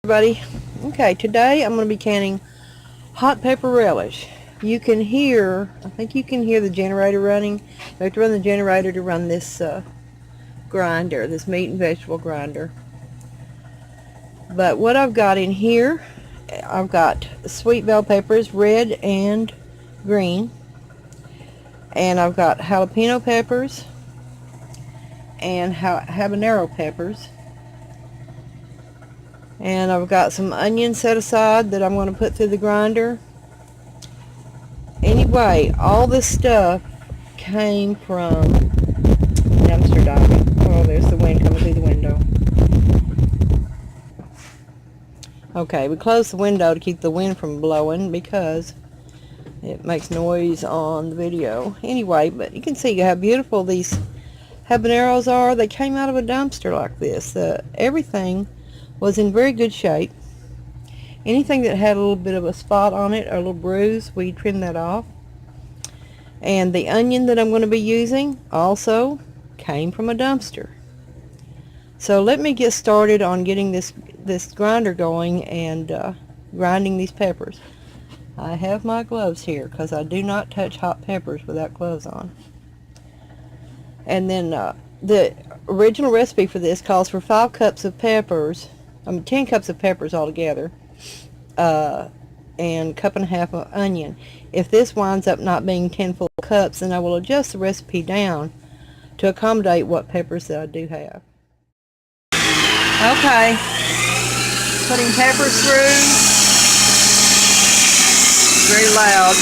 Everybody, okay, today I'm going to be canning hot pepper relish. You can hear, I think you can hear the generator running. You have to run the generator to run this grinder, this meat and vegetable grinder. But what I've got in here, I've got sweet bell peppers, red and green, and I've got jalapeno peppers and habanero peppers. And I've got some onions set aside that I'm going to put through the grinder. Anyway, all this stuff came from dumpster diving. Oh, there's the wind coming through the window. Okay, we closed the window to keep the wind from blowing because it makes noise on the video. Anyway, but you can see how beautiful these habaneros are. They came out of a dumpster like this. Everything was in very good shape. Anything that had a little bit of a spot on it or a little bruise, we trimmed that off. And the onion that I'm going to be using also came from a dumpster. So let me get started on getting this grinder going and grinding these peppers. I have my gloves here because I do not touch hot peppers without gloves on. And then the original recipe for this calls for 5 cups of peppers, 10 cups of peppers altogether, and cup and a half of onion. If this winds up not being 10 full cups, then I will adjust the recipe down to accommodate what peppers that I do have. Okay, putting peppers through. Very loud.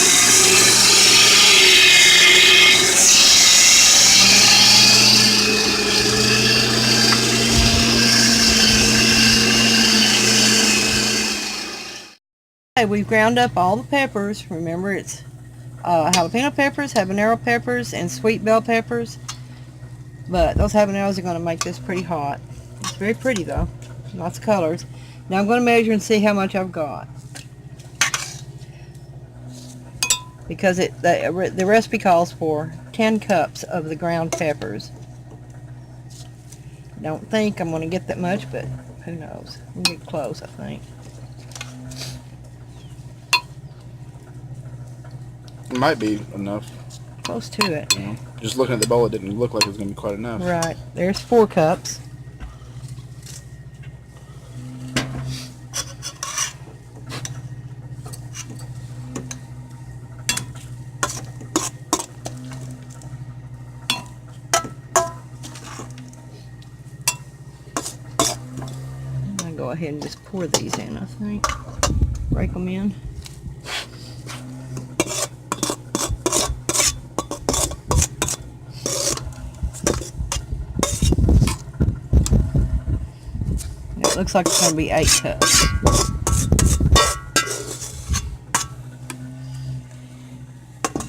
Okay, we've ground up all the peppers. Remember, it's jalapeno peppers, habanero peppers, and sweet bell peppers. But those habaneros are going to make this pretty hot. It's very pretty though. Lots of colors. Now I'm going to measure and see how much I've got. Because the recipe calls for 10 cups of the ground peppers. Don't think I'm going to get that much, but who knows. We'll get close, I think. It might be enough. Close to it. Yeah. Just looking at the bowl, it didn't look like it was going to be quite enough. Right. There's 4 cups. I'm going to go ahead and just pour these in, I think. Break them in. It looks like it's going to be 8 cups.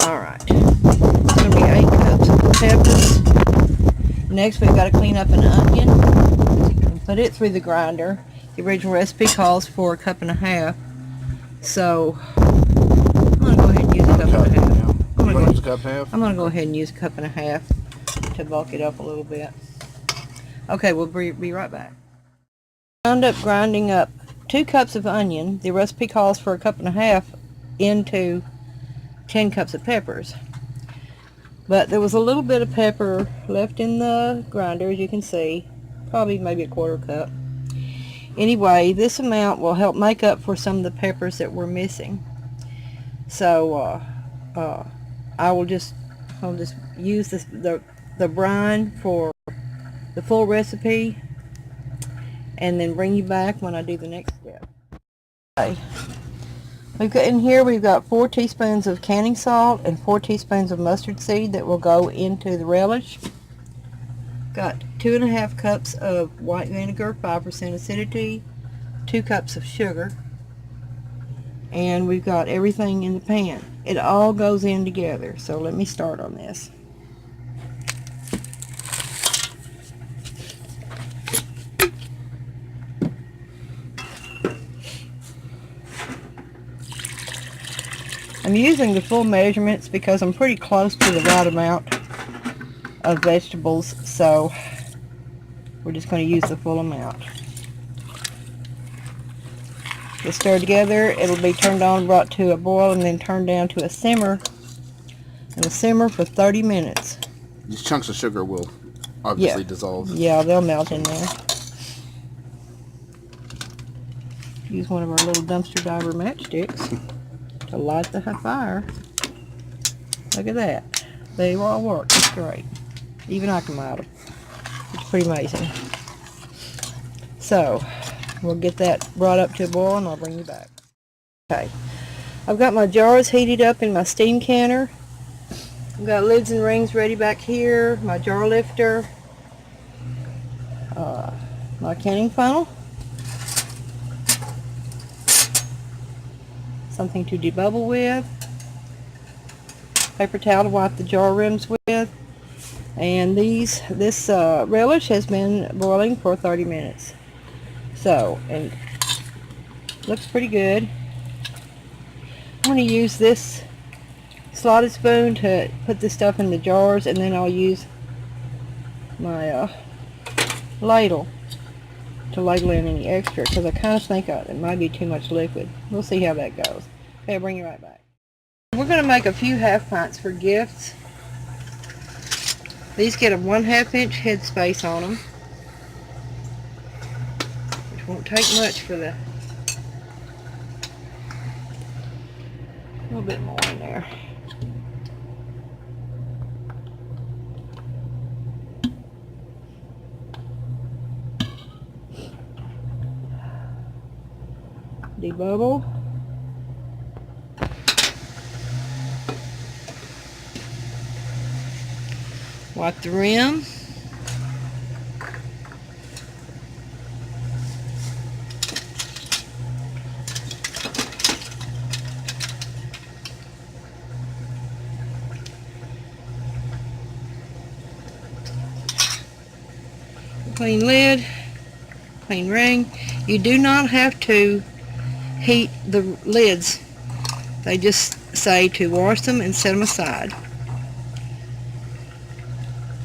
Alright. It's going to be 8 cups of peppers. Next we've got to clean up an onion and put it through the grinder. The original recipe calls for a cup and a half. So I'm going to go ahead and use a cup and a half. I'm going to go ahead and use a cup and a half to bulk it up a little bit. Okay, we'll be right back. Wound up grinding up 2 cups of onion. The recipe calls for a cup and a half into 10 cups of peppers. But there was a little bit of pepper left in the grinder, as you can see. Probably maybe a 1/4 cup. Anyway, this amount will help make up for some of the peppers that we're missing. So I'll just use the brine for the full recipe, and then bring you back when I do the next step. Okay. We've got 4 teaspoons of canning salt and 4 teaspoons of mustard seed that will go into the relish. Got 2.5 cups of white vinegar, 5% acidity, 2 cups of sugar, and we've got everything in the pan. It all goes in together, so let me start on this. I'm using the full measurements because I'm pretty close to the right amount of vegetables, so we're just going to use the full amount. Get stirred together. It'll be turned on, brought to a boil, and then turned down to a simmer. And a simmer for 30 minutes. These chunks of sugar will obviously dissolve. Yeah, they'll melt in there. Use one of our little dumpster diver matchsticks to light the fire. Look at that. They all work. It's great. Even I can light them. It's pretty amazing. So, we'll get that brought up to a boil and I'll bring you back. Okay. I've got my jars heated up in my steam canner. I've got lids and rings ready back here. My jar lifter. My canning funnel. Something to debubble with. Paper towel to wipe the jar rims with. And this relish has been boiling for 30 minutes. So, and looks pretty good. I'm going to use this slotted spoon to put this stuff in the jars, and then I'll use my ladle to ladle in any extra, because I kind of think it might be too much liquid. We'll see how that goes. Okay, I'll bring you right back. We're going to make a few half pints for gifts. These get a 1/2 inch head space on them, which won't take much for the, a little bit more in there. Debubble. Wipe the rim. Clean lid, clean ring. You do not have to heat the lids. They just say to wash them and set them aside.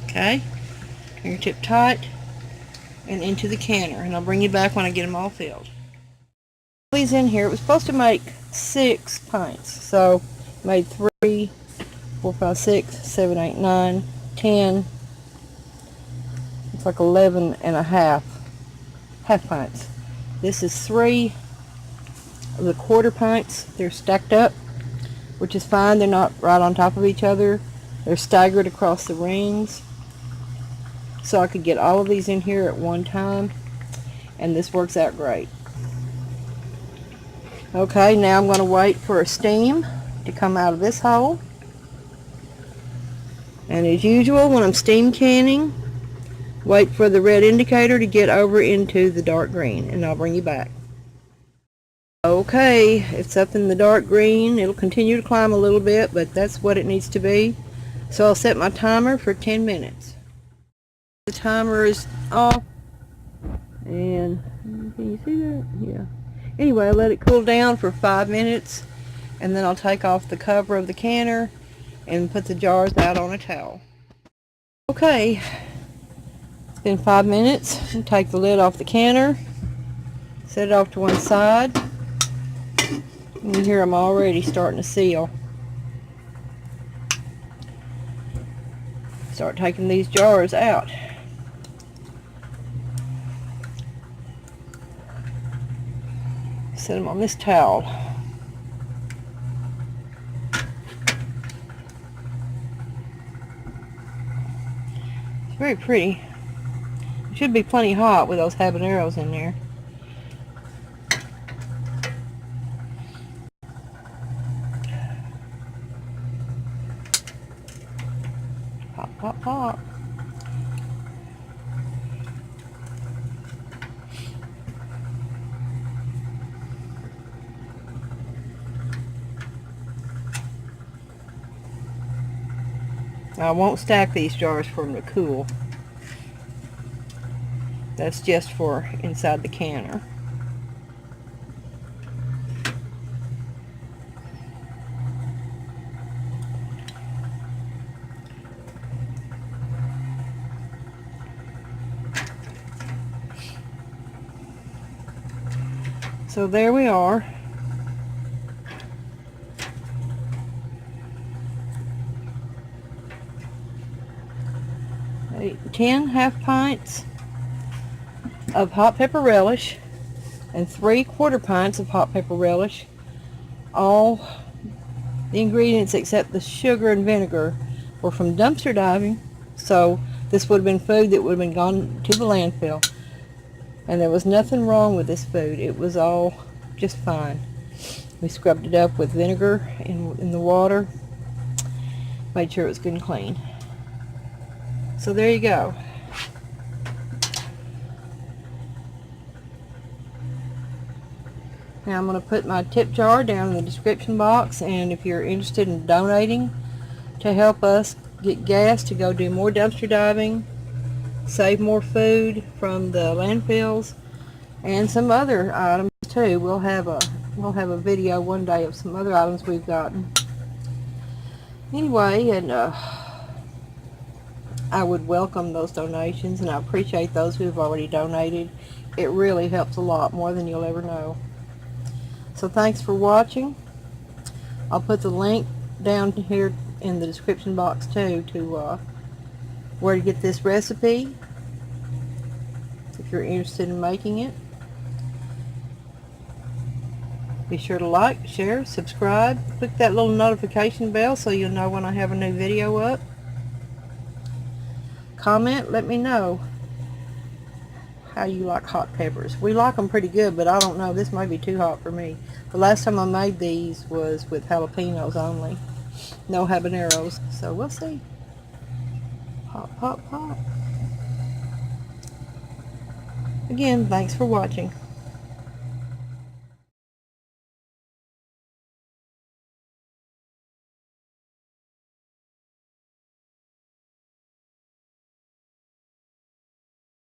Okay, fingertip tight and into the canner, and I'll bring you back when I get them all filled. These in here, it was supposed to make 6 pints, so made 3, 4, 5, 6, 7, 8, 9, 10. It's like 11 and a half pints. This is 3 of the 1/4 pints. They're stacked up, which is fine. They're not right on top of each other. They're staggered across the rings. So I could get all of these in here at one time, and this works out great. Okay, now I'm going to wait for a steam to come out of this hole. And as usual, when I'm steam canning, wait for the red indicator to get over into the dark green, and I'll bring you back. Okay, it's up in the dark green. It'll continue to climb a little bit, but that's what it needs to be. So I'll set my timer for 10 minutes. The timer is off, and can you see that? Yeah. Anyway, I let it cool down for 5 minutes, and then I'll take off the cover of the canner and put the jars out on a towel. Okay, it's been 5 minutes. I'll take the lid off the canner, set it off to one side. You can hear them already starting to seal. Start taking these jars out. Set them on this towel. It's very pretty. It should be plenty hot with those habaneros in there. Pop, pop, pop. I won't stack these jars for them to cool. That's just for inside the canner. So there we are. 10 half pints of hot pepper relish and 3/4 pints of hot pepper relish. All the ingredients except the sugar and vinegar were from dumpster diving, so this would have been food that would have been gone to the landfill. And there was nothing wrong with this food. It was all just fine. We scrubbed it up with vinegar in the water, made sure it was good and clean. So there you go. Now I'm going to put my tip jar down in the description box, and if you're interested in donating to help us get gas to go do more dumpster diving, save more food from the landfills, and some other items too. We'll have a video one day of some other items we've gotten. Anyway, and I would welcome those donations, and I appreciate those who have already donated. It really helps a lot, more than you'll ever know. So thanks for watching. I'll put the link down here in the description box too to where to get this recipe if you're interested in making it. Be sure to like, share, subscribe, click that little notification bell so you'll know when I have a new video up. Comment, let me know how you like hot peppers. We like them pretty good, but I don't know, this may be too hot for me. The last time I made these was with jalapenos only, no habaneros, so we'll see. Pop, pop, pop. Again, thanks for watching.